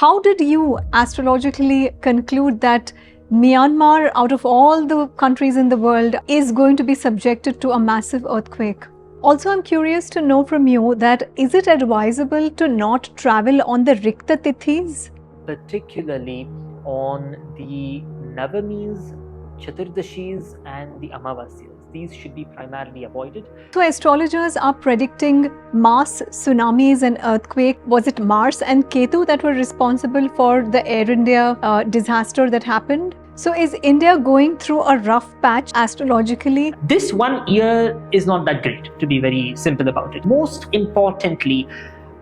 How did you astrologically conclude that Myanmar, out of all the countries in the world, is going to be subjected to a massive earthquake? Also, I'm curious to know from you that is it advisable to not travel on the Rikta Tithis? Particularly on the Navamis, Chaturdashis and the Amavasyas. These should be primarily avoided. So astrologers are predicting mass tsunamis and earthquake. Was it Mars and Ketu that were responsible for the Air India disaster that happened? So is India going through a rough patch astrologically? This 1 year is not that great, to be very simple about it. Most importantly,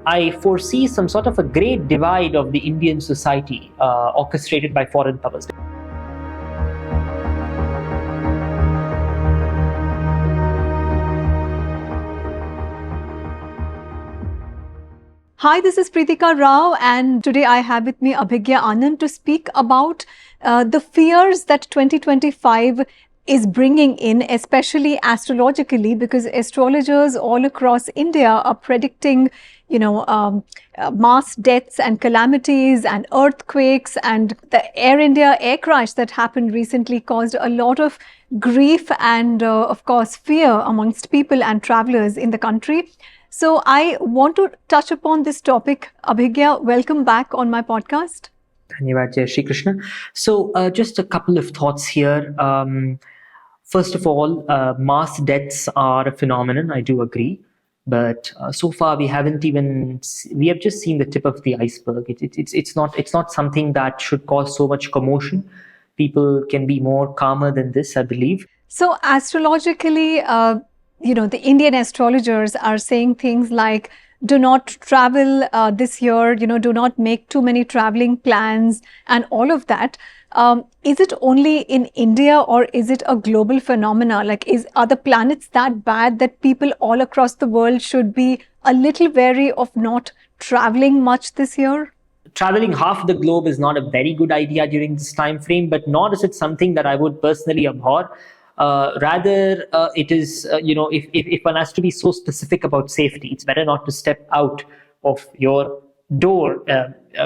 I foresee some sort of a great divide of the Indian society orchestrated by foreign powers. Hi, this is Preetika Rao, and today I have with me Abhigya Anand to speak about the fears that 2025 is bringing in, especially astrologically, because astrologers all across India are predicting, mass deaths and calamities and earthquakes, and the Air India air crash that happened recently caused a lot of grief and, of course, fear amongst people and travelers in the country. So I want to touch upon this topic. Abhigya, welcome back on my podcast. Dhanyavad, Jai Shri Krishna. So just a couple of thoughts here. First of all, mass deaths are a phenomenon, I do agree. But so far we have just seen the tip of the iceberg. It's not something that should cause so much commotion. People can be more calmer than this, I believe. So astrologically, the Indian astrologers are saying things like, do not travel this year, do not make too many traveling plans and all of that. Is it only in India or is it a global phenomena? Are the planets that bad that people all across the world should be a little wary of not traveling much this year? Traveling half the globe is not a very good idea during this time frame, but nor is it something that I would personally abhor. Rather, it is, if one has to be so specific about safety, it's better not to step out of your door,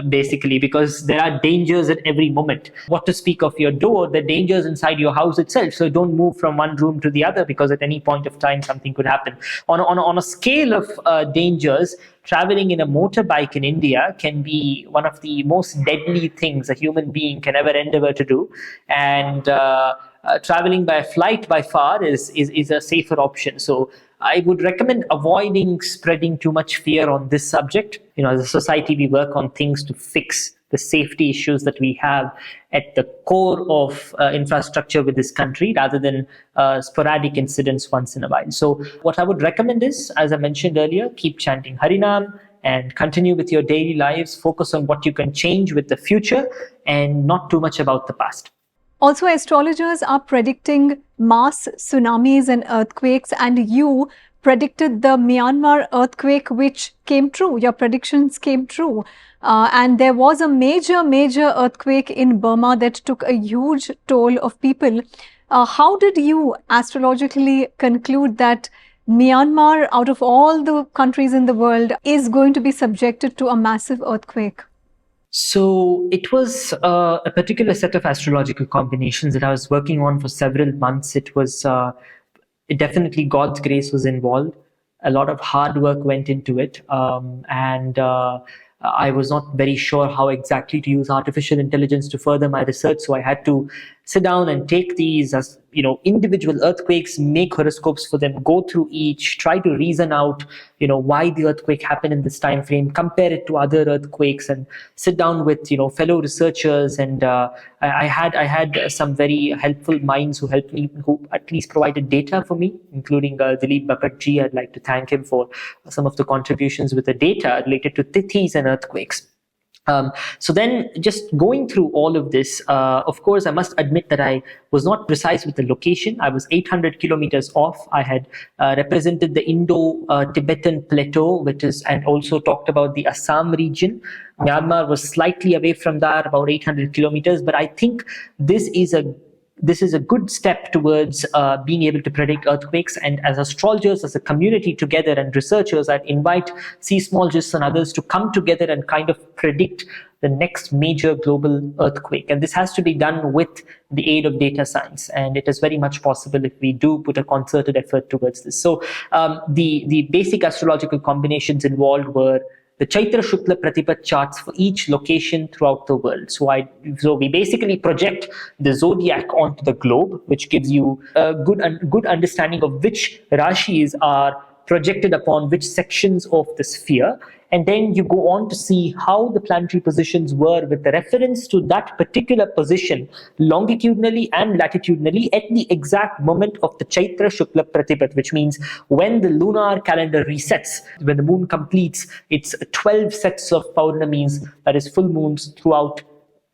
basically, because there are dangers at every moment. What to speak of your door, the dangers inside your house itself. So don't move from one room to the other, because at any point of time, something could happen. On a scale of dangers, traveling in a motorbike in India can be one of the most deadly things a human being can ever endeavor to do. And traveling by flight by far is a safer option. So I would recommend avoiding spreading too much fear on this subject. As a society, we work on things to fix the safety issues that we have at the core of infrastructure with this country, rather than sporadic incidents once in a while. So what I would recommend is, as I mentioned earlier, keep chanting Harinam and continue with your daily lives. Focus on what you can change with the future and not too much about the past. Also, astrologers are predicting mass tsunamis and earthquakes, and you predicted the Myanmar earthquake, which came true. Your predictions came true. And there was a major earthquake in Burma that took a huge toll of people. How did you astrologically conclude that Myanmar, out of all the countries in the world, is going to be subjected to a massive earthquake? So it was a particular set of astrological combinations that I was working on for several months. It definitely God's grace was involved. A lot of hard work went into it. And I was not very sure how exactly to use artificial intelligence to further my research. So I had to sit down and take these as individual earthquakes, make horoscopes for them, go through each, try to reason out why the earthquake happened in this time frame, compare it to other earthquakes, and sit down with fellow researchers. And I had some very helpful minds who helped me, who at least provided data for me, including Dilip Bapatji. I'd like to thank him for some of the contributions with the data related to tithis and earthquakes. So then, just going through all of this, of course, I must admit that I was not precise with the location. I was 800 kilometers off. I had represented the Indo-Tibetan plateau, and also talked about the Assam region. Myanmar was slightly away from that, about 800 kilometers. But I think this is a this is a good step towards being able to predict earthquakes. And as astrologers, as a community together and researchers, I'd invite seismologists and others to come together and kind of predict the next major global earthquake. And this has to be done with the aid of data science. And it is very much possible if we do put a concerted effort towards this. So the basic astrological combinations involved were the Chaitra Shukla Pratipat charts for each location throughout the world. So we basically project the zodiac onto the globe, which gives you a good understanding of which rashis are projected upon which sections of the sphere. And then you go on to see how the planetary positions were with the reference to that particular position longitudinally and latitudinally at the exact moment of the Chaitra Shukla Pratipat, which means when the lunar calendar resets, when the moon completes its 12 sets of Paurnamis, that is full moons throughout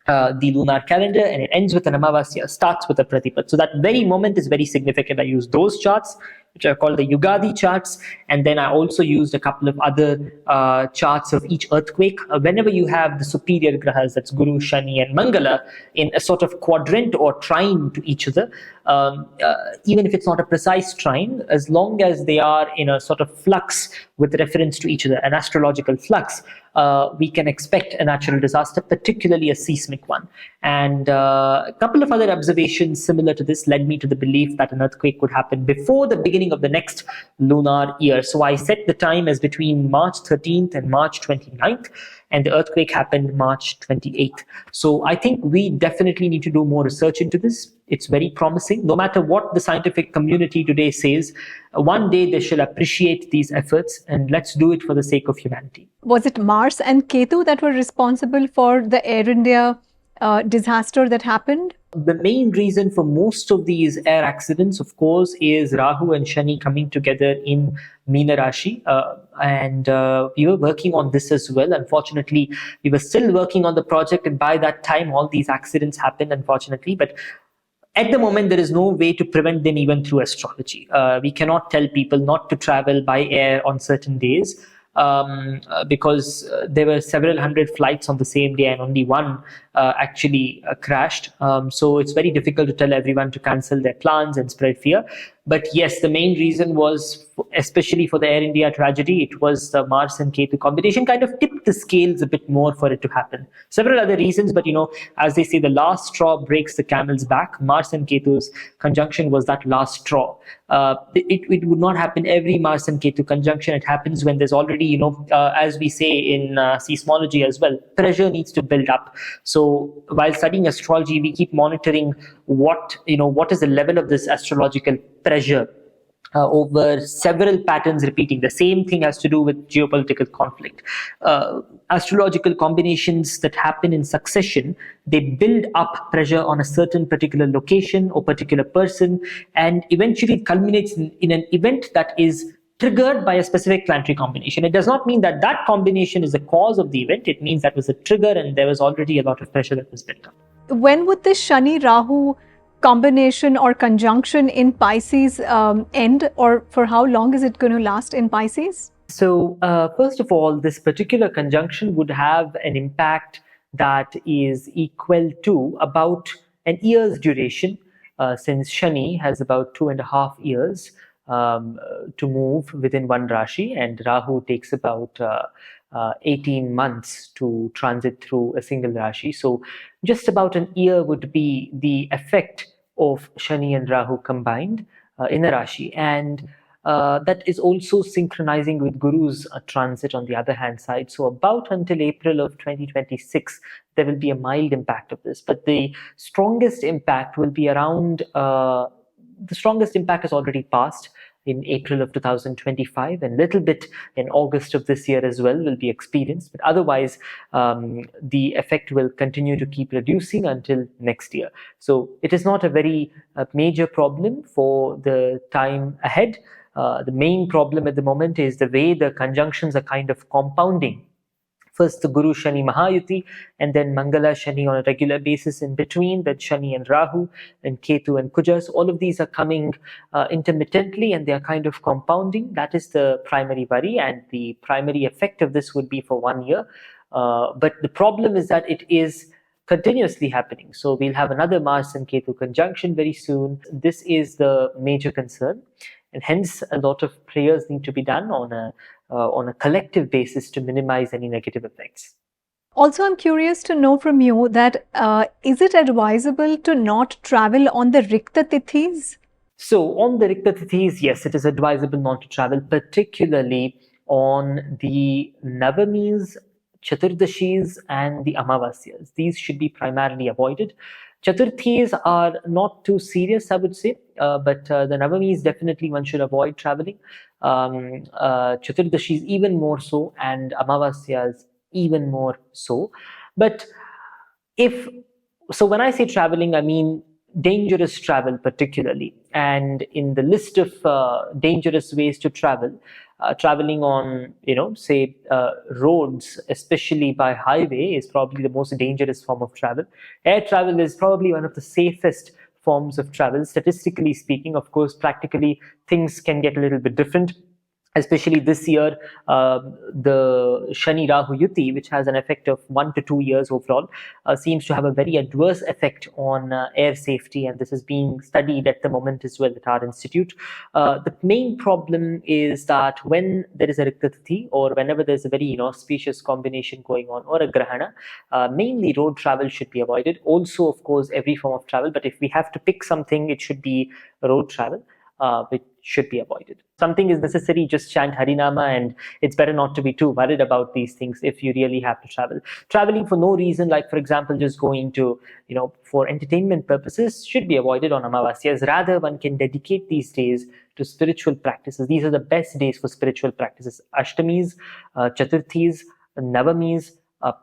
the lunar calendar, and it ends with an Amavasya, starts with a Pratipat. So that very moment is very significant. I use those charts, which are called the Yugadi charts, and then I also used a couple of other charts of each earthquake. Whenever you have the superior grahas, that's Guru, Shani, and Mangala, in a sort of quadrant or trine to each other, even if it's not a precise trine, as long as they are in a sort of flux with reference to each other, an astrological flux, we can expect a natural disaster, particularly a seismic one. And a couple of other observations similar to this led me to the belief that an earthquake would happen before the beginning of the next lunar year. So I set the time as between March 13th and March 29th, and the earthquake happened March 28th. So I think we definitely need to do more research into this. It's very promising. No matter what the scientific community today says, one day they shall appreciate these efforts, and let's do it for the sake of humanity. Was it Mars and Ketu that were responsible for the Air India disaster that happened? The main reason for most of these air accidents, of course, is Rahu and Shani coming together in Meena Rashi. And we were working on this as well. Unfortunately, we were still working on the project, and by that time, all these accidents happened, unfortunately. But at the moment, there is no way to prevent them even through astrology. We cannot tell people not to travel by air on certain days. Because there were several hundred flights on the same day and only one actually crashed. So it's very difficult to tell everyone to cancel their plans and spread fear. But yes, the main reason was, especially for the Air India tragedy, it was the Mars and Ketu combination kind of tipped the scales a bit more for it to happen. Several other reasons, but as they say, the last straw breaks the camel's back. Mars and Ketu's conjunction was that last straw. It would not happen every Mars and Ketu conjunction. It happens when there's already, as we say in seismology as well, pressure needs to build up. So while studying astrology, we keep monitoring what is the level of this astrological pressure over several patterns repeating. The same thing has to do with geopolitical conflict. Astrological combinations that happen in succession, they build up pressure on a certain particular location or particular person, and eventually it culminates in an event that is triggered by a specific planetary combination. It does not mean that that combination is the cause of the event. It means that was a trigger and there was already a lot of pressure that was built up. When would this Shani Rahu combination or conjunction in Pisces end, or for how long is it going to last in Pisces? So first of all, this particular conjunction would have an impact that is equal to about an year's duration, since Shani has about 2.5 years to move within one Rashi, and Rahu takes about 18 months to transit through a single Rashi. So just about an year would be the effect of Shani and Rahu combined in a Rashi. And that is also synchronizing with Guru's transit on the other hand side. So about until April of 2026, there will be a mild impact of this. But the strongest impact will be around, the strongest impact has already passed in April of 2025, and a little bit in August of this year as well will be experienced. But otherwise, the effect will continue to keep reducing until next year. So it is not a very major problem for the time ahead. The main problem at the moment is the way the conjunctions are kind of compounding. First the Guru Shani Mahayuti, and then Mangala Shani on a regular basis in between, then Shani and Rahu, and Ketu and Kujas. All of these are coming intermittently, and they are kind of compounding. That is the primary worry, and the primary effect of this would be for 1 year. But the problem is that it is continuously happening. So we'll have another Mars and Ketu conjunction very soon. This is the major concern, and hence a lot of prayers need to be done on a collective basis to minimize any negative effects. Also, I'm curious to know from you that is it advisable to not travel on the Rikta Tithis? So on the Rikta Tithis, yes, it is advisable not to travel, particularly on the Navamis, Chaturdashis, and the Amavasyas. These should be primarily avoided. Chaturthis are not too serious, I would say, but the Navamis definitely one should avoid traveling. Chaturdashis even more so, and Amavasyas even more so. But if so, when I say traveling, I mean dangerous travel, particularly. And in the list of dangerous ways to travel, traveling on, say, roads, especially by highway, is probably the most dangerous form of travel. Air travel is probably one of the safest forms of travel, statistically speaking. Of course, practically, things can get a little bit different. Especially this year, the Shani Rahu Yuti, which has an effect of 1 to 2 years overall, seems to have a very adverse effect on air safety, and this is being studied at the moment as well at our institute. The main problem is that when there is a Rikta Tithi, or whenever there's a very inauspicious combination going on, or a Grahana, mainly road travel should be avoided. Also, of course, every form of travel, but if we have to pick something, it should be road travel. Which should be avoided. Something is necessary, just chant Harinama, and it's better not to be too worried about these things if you really have to travel. Traveling for no reason, like for example, just going to, for entertainment purposes, should be avoided on Amavasyas. Rather, one can dedicate these days to spiritual practices. These are the best days for spiritual practices. Ashtamis, Chaturthis, Navamis,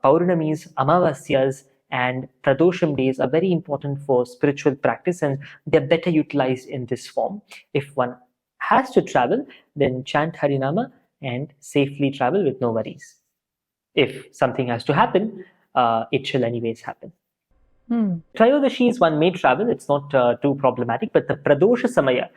Paurnamis, Amavasyas, and Pradosham days are very important for spiritual practice, and they're better utilized in this form. If one has to travel, then chant Harinama and safely travel with no worries. If something has to happen, it shall anyways happen. Trayodashis, one may travel, it's not too problematic, but the Pradosha Samaya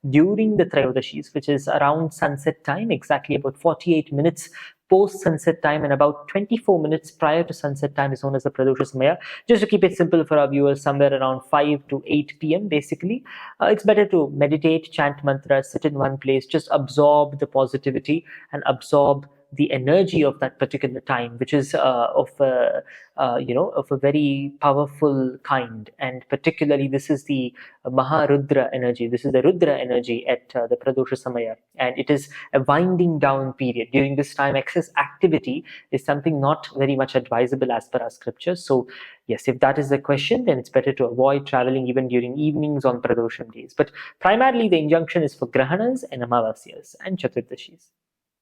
during the Trayodashis, which is around sunset time, exactly about 48 minutes post sunset time and about 24 minutes prior to sunset time, is known as the Pradosha Samaya. Just to keep it simple for our viewers, somewhere around 5 to 8 p.m. basically. It's better to meditate, chant mantras, sit in one place, just absorb the positivity and absorb the energy of that particular time, which is of a very powerful kind. And particularly, this is the Maharudra energy. This is the Rudra energy at the Pradosha Samaya, and it is a winding down period. During this time, excess activity is something not very much advisable as per our scriptures. So yes, if that is the question, then it's better to avoid traveling even during evenings on Pradosham days. But primarily, the injunction is for Grahanas and Amavasyas and Chaturdashis.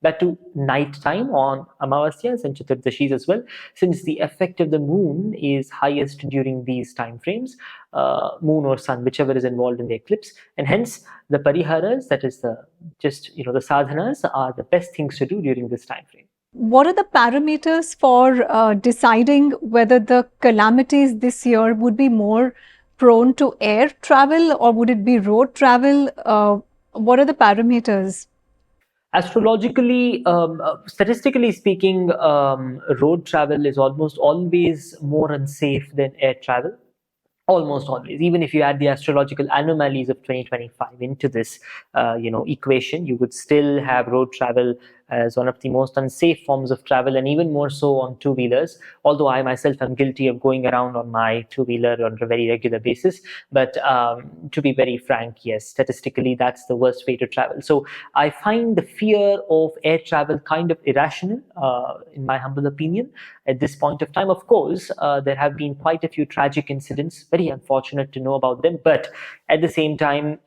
That to night time on Amavasyas and Chaturdashis as well, since the effect of the moon is highest during these time frames, moon or sun, whichever is involved in the eclipse, and hence the pariharas, that is the sadhanas, are the best things to do during this time frame. What are the parameters for deciding whether the calamities this year would be more prone to air travel or would it be road travel? What are the parameters? Astrologically, statistically speaking, road travel is almost always more unsafe than air travel. Almost always. Even if you add the astrological anomalies of 2025 into this, equation, you would still have road travel as one of the most unsafe forms of travel, and even more so on two-wheelers. Although I myself am guilty of going around on my two-wheeler on a very regular basis, but to be very frank, yes, statistically that's the worst way to travel. So I find the fear of air travel kind of irrational, in my humble opinion, at this point of time. Of course, there have been quite a few tragic incidents, very unfortunate to know about them, but at the same time,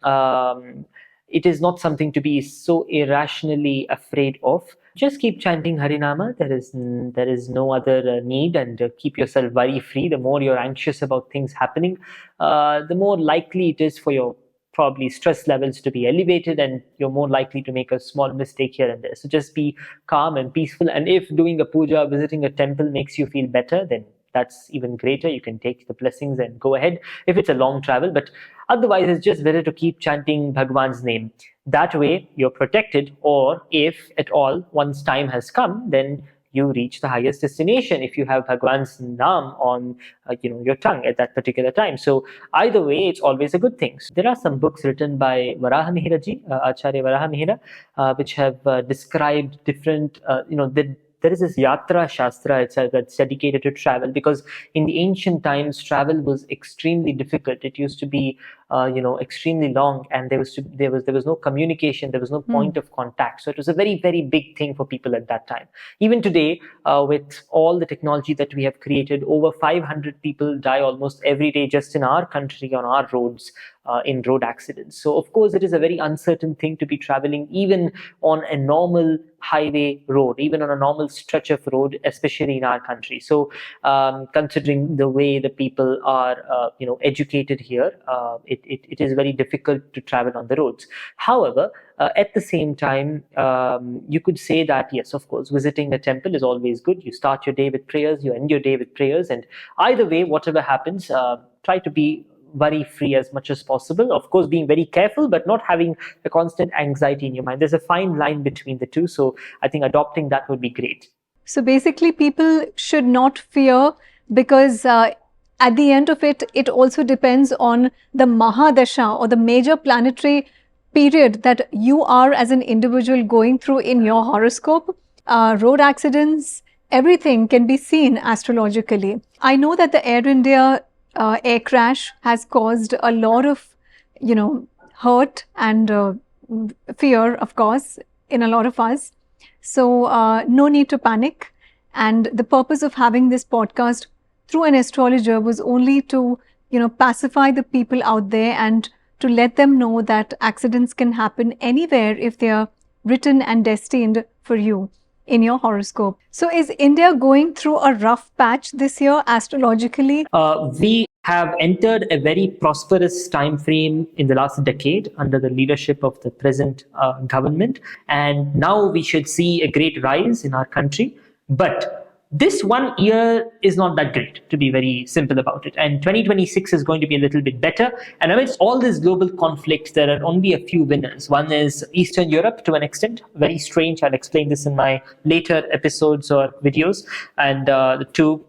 it is not something to be so irrationally afraid of. Just keep chanting Harinama. There is no other need, and keep yourself worry free. The more you're anxious about things happening, the more likely it is for your probably stress levels to be elevated, and you're more likely to make a small mistake here and there. So just be calm and peaceful. And if doing a puja, visiting a temple makes you feel better, then that's even greater. You can take the blessings and go ahead if it's a long travel. But otherwise, it's just better to keep chanting Bhagwan's name. That way, you're protected. Or if at all, once time has come, then you reach the highest destination if you have Bhagwan's Naam on your tongue at that particular time. So either way, it's always a good thing. So there are some books written by Varahamihira ji, Acharya Varahamihira, which have described different, the there is this Yatra Shastra itself that's dedicated to travel, because in the ancient times, travel was extremely difficult. It used to be, extremely long, and there was no communication, there was no point of contact. So it was a very, very big thing for people at that time. Even today, with all the technology that we have created, over 500 people die almost every day just in our country on our roads, in road accidents. So of course, it is a very uncertain thing to be traveling even on a normal highway road, even on a normal stretch of road, especially in our country. So considering the way the people are educated here, it is very difficult to travel on the roads. However, at the same time, you could say that yes, of course, visiting a temple is always good. You start your day with prayers, you end your day with prayers, and either way, whatever happens, try to be worry free as much as possible. Of course, being very careful, but not having a constant anxiety in your mind. There's a fine line between the two. So I think adopting that would be great. So basically, people should not fear, because at the end of it, it also depends on the Mahadasha or the major planetary period that you are as an individual going through in your horoscope. Road accidents, everything can be seen astrologically. I know that the Air India air crash has caused a lot of, hurt and fear, of course, in a lot of us. So no need to panic. And the purpose of having this podcast through an astrologer was only to, pacify the people out there and to let them know that accidents can happen anywhere if they are written and destined for you in your horoscope. So is India going through a rough patch this year astrologically? We have entered a very prosperous time frame in the last decade under the leadership of the present government, and now we should see a great rise in our country. But this 1 year is not that great, to be very simple about it. And 2026 is going to be a little bit better. And amidst all this global conflict, there are only a few winners. One is Eastern Europe to an extent, very strange. I'll explain this in my later episodes or videos. And two,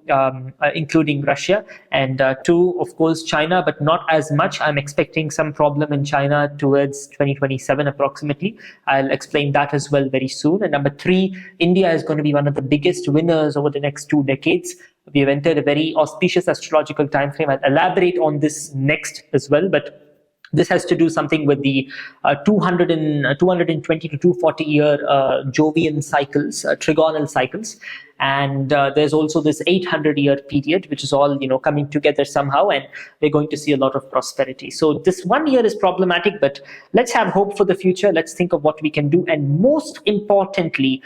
including Russia. And two, of course, China, but not as much. I'm expecting some problem in China towards 2027 approximately. I'll explain that as well very soon. And number three, India is going to be one of the biggest winners over the next 2 decades. We have entered a very auspicious astrological time frame. I'll elaborate on this next as well, but this has to do something with the 220 to 240 year Jovian cycles, trigonal cycles. And there's also this 800 year period, which is all, coming together somehow, and we're going to see a lot of prosperity. So this 1 year is problematic, but let's have hope for the future. Let's think of what we can do. And most importantly,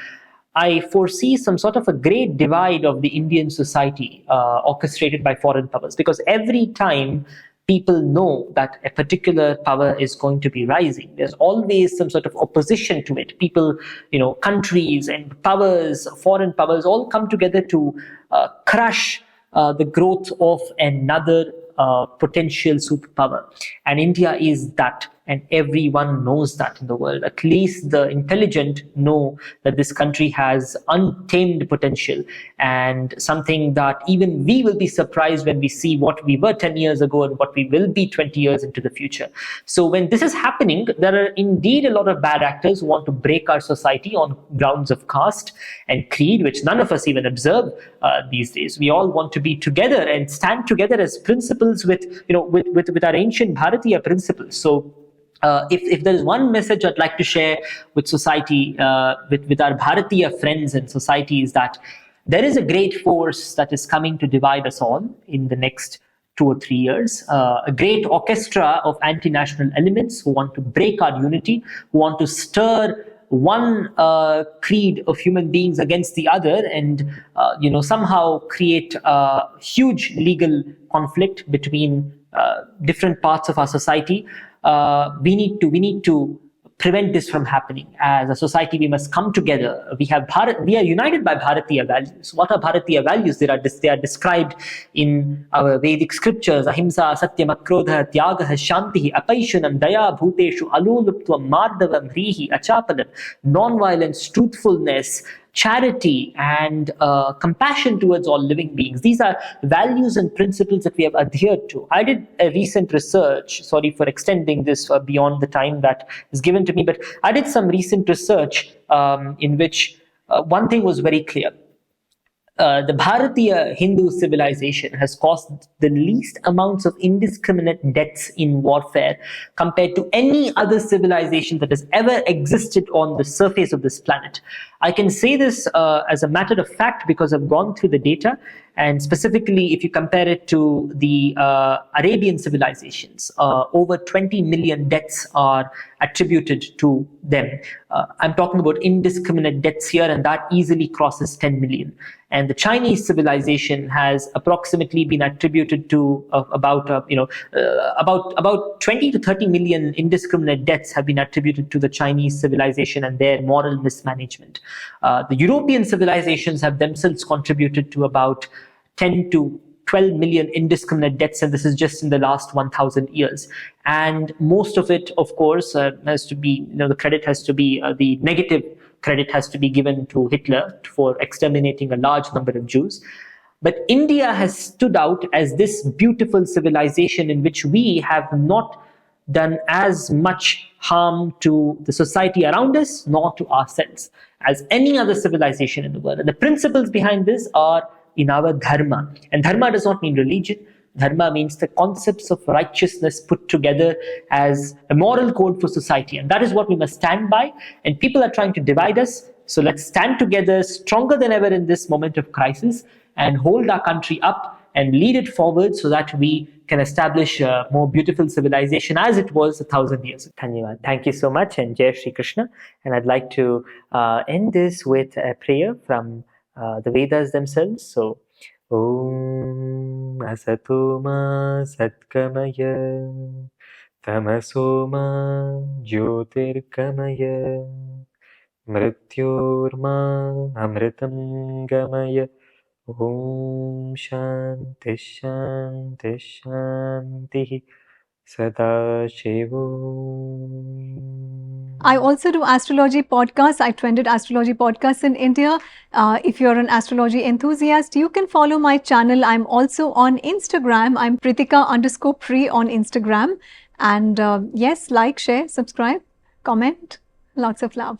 I foresee some sort of a great divide of the Indian society orchestrated by foreign powers, because every time people know that a particular power is going to be rising, there's always some sort of opposition to it. People, countries and powers, foreign powers, all come together to crush the growth of another potential superpower. And India is that. And everyone knows that in the world. At least the intelligent know that this country has untamed potential, and something that even we will be surprised when we see what we were 10 years ago and what we will be 20 years into the future. So when this is happening, there are indeed a lot of bad actors who want to break our society on grounds of caste and creed, which none of us even observe these days. We all want to be together and stand together as principles with our ancient Bharatiya principles. So if there is one message I'd like to share with society, with our Bharatiya friends and society, is that there is a great force that is coming to divide us all in the next 2 or 3 years. A great orchestra of anti-national elements who want to break our unity, who want to stir one creed of human beings against the other, and somehow create a huge legal conflict between different parts of our society. We need to prevent this from happening. As a society, we must come together. We are united by Bharatiya values. What are Bharatiya values? They are described in our Vedic scriptures: ahimsa, satyam, akrodha, tyagah, shanti, apaishanam, daya, bhuteshu, aluluptvam, mardavam, hrihi, achapalam, non-violence, truthfulness, charity, and compassion towards all living beings. These are values and principles that we have adhered to. I did a recent research, sorry for extending this beyond the time that is given to me, but I did some recent research in which one thing was very clear. The Bharatiya Hindu civilization has caused the least amounts of indiscriminate deaths in warfare compared to any other civilization that has ever existed on the surface of this planet. I can say this as a matter of fact because I've gone through the data, and specifically if you compare it to the Arabian civilizations, over 20 million deaths are attributed to them. I'm talking about indiscriminate deaths here, and that easily crosses 10 million. And the Chinese civilization has approximately been attributed to about 20 to 30 million indiscriminate deaths have been attributed to the Chinese civilization and their moral mismanagement. The European civilizations have themselves contributed to about 10 to 12 million indiscriminate deaths, and this is just in the last 1,000 years. And most of it, of course, has to be, the credit has to be, the negative credit has to be given to Hitler for exterminating a large number of Jews. But India has stood out as this beautiful civilization in which we have not done as much harm to the society around us, nor to ourselves, as any other civilization in the world. And the principles behind this are in our dharma. And dharma does not mean religion. Dharma means the concepts of righteousness put together as a moral code for society. And that is what we must stand by. And people are trying to divide us. So let's stand together stronger than ever in this moment of crisis and hold our country up and lead it forward so that we can establish a more beautiful civilization as it was 1,000 years ago. Dhanyavad. Thank you so much, and Jai Shri Krishna. And I'd like to end this with a prayer from the Vedas themselves. So, Om Asatoma Satkamaya Tamasoma Jyotirkamaya Mrityorma Amritam Gamaya. Om Shanti Shanti Shanti Sadashivam. I also do astrology podcasts. I trended astrology podcasts in India. If you're an astrology enthusiast, you can follow my channel. I'm also on Instagram. I'm Preetika_Pre on Instagram. And yes, like, share, subscribe, comment. Lots of love.